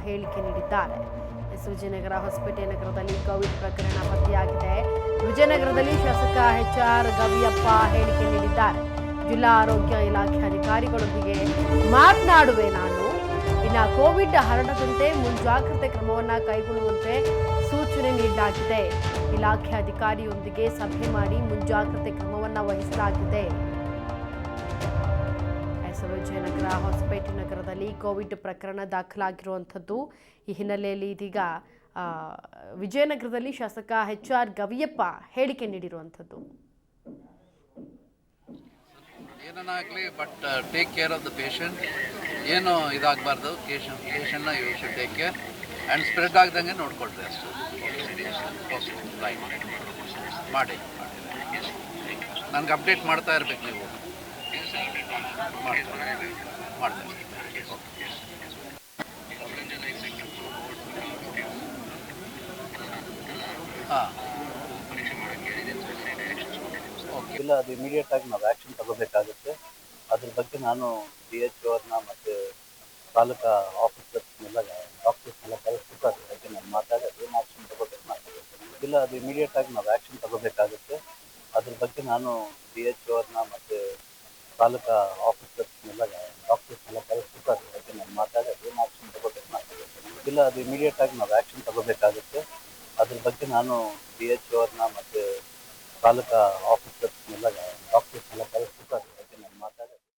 ಹೇಳಿಕೆ ನೀಡಿದ್ದಾರೆ. ವಿಜಯನಗರ ಹೊಸಪೇಟೆ ನಗರದಲ್ಲಿ ಕೋವಿಡ್ ಪ್ರಕರಣ ಪತ್ತೆಯಾಗಿದೆ. ವಿಜಯನಗರದಲ್ಲಿ ಶಾಸಕ HR ಗವಿಯಪ್ಪ ಹೇಳಿಕೆ ನೀಡಿದ್ದಾರೆ. ಜಿಲ್ಲಾ ಆರೋಗ್ಯ ಇಲಾಖೆ ಅಧಿಕಾರಿಗಳೊಂದಿಗೆ ಮಾತನಾಡುವೆ ನಾನು. ಇನ್ನು ಕೋವಿಡ್ ಹರಡದಂತೆ ಮುಂಜಾಗ್ರತೆ ಕ್ರಮವನ್ನು ಕೈಗೊಳ್ಳುವಂತೆ ಸೂಚನೆ ನೀಡಲಾಗಿದೆ. ಇಲಾಖೆ ಅಧಿಕಾರಿಯೊಂದಿಗೆ ಸಭೆ ಮಾಡಿ ಮುಂಜಾಗ್ರತೆ ಕ್ರಮವನ್ನು ವಹಿಸಲಾಗಿದೆ. ವಿಜಯನಗರ ಹೊಸಪೇಟೆ ನಗರದಲ್ಲಿ ಕೋವಿಡ್ ಪ್ರಕರಣ ದಾಖಲಾಗಿರುವಂಥದ್ದು. ಈ ಹಿನ್ನೆಲೆಯಲ್ಲಿ ಇದೀಗ ವಿಜಯನಗರದಲ್ಲಿ ಶಾಸಕ HR ಗವಿಯಪ್ಪ ಹೇಳಿಕೆ ನೀಡಿರುವಂಥದ್ದು. ಏನನ್ನಾಗಲಿ but take care of the patient. ಏನು ಇದಾಗಬಾರ್ದು, ಪೇಷಂಟ್ನ you should take care and spread ಆಗ್ದಂಗೆ ನೋಡ್ಕೊಳ್ರಿ ಅಷ್ಟು. ರೈಟ್ ಮಾಡಿ, ನನಗೆ ಅಪ್ಡೇಟ್ ಮಾಡ್ತಾ ಇರಬೇಕು ನೀವು. ಮಾಡ್ತಾರೆ ಹಾಂ ಓಕೆ. ಇಲ್ಲ, ಅದು ಇಮಿಡಿಯೇಟ್ ಆಗಿ ನಾವು ಆ್ಯಕ್ಷನ್ ತಗೋಬೇಕಾಗುತ್ತೆ. ಅದ್ರ ಬಗ್ಗೆ ನಾನು DHO ಅವ್ರನ್ನ ಮತ್ತು ತಾಲೂಕಾ ಆಫೀಸರ್ಸ್ನೆಲ್ಲ ಡಾಕ್ಟರ್ಸ್ನೆಲ್ಲ ಕಳಿಸ್ಬಿಟ್ಟು ಅದ್ರ ಬಗ್ಗೆ ನಾನು ಮಾತಾಡಿ ಏನು ಆ್ಯಕ್ಷನ್ ತಗೋಬೇಕು ಮಾತಾಡ್ತೀನಿ. ಇಲ್ಲ, ಅದು ಇಮಿಡಿಯೇಟ್ ಆಗಿ ನಾವು ಆ್ಯಕ್ಷನ್ ತಗೋಬೇಕಾಗುತ್ತೆ. ಅದ್ರ ಬಗ್ಗೆ ನಾನು DHO ಅವ್ರನ್ನ ಮತ್ತು ತಾಲೂಕಾ ಆಫೀಸರ್ಸ್ನೆಲ್ಲ ಡಾಕ್ಟರ್ಸ್ನೆಲ್ಲ ಕಳಿಸ್ಬಿಟ್ಟು ಅದ್ರ ಬಗ್ಗೆ ನಾನು ಮಾತಾಡಿ ಏನು ಆ್ಯಕ್ಷನ್ ತಗೋಬೇಕು ಮಾತಾಡ್ತೀನಿ. ಇಲ್ಲ, ಅದು ಇಮಿಡಿಯೇಟ್ ಆಗಿ ನಾವು ಆ್ಯಕ್ಷನ್ ತಗೋಬೇಕಾಗುತ್ತೆ. ಅದ್ರ ಬಗ್ಗೆ ನಾನು DHO ಅವ್ರನ್ನ ಮತ್ತು ತಾಲೂಕಾ ಆಫೀಸರ್ಸ್ನೆಲ್ಲ ಡಾಕ್ಟರ್ಸ್ನೆಲ್ಲ ಕಳಿಸ್ಬಿಟ್ಟು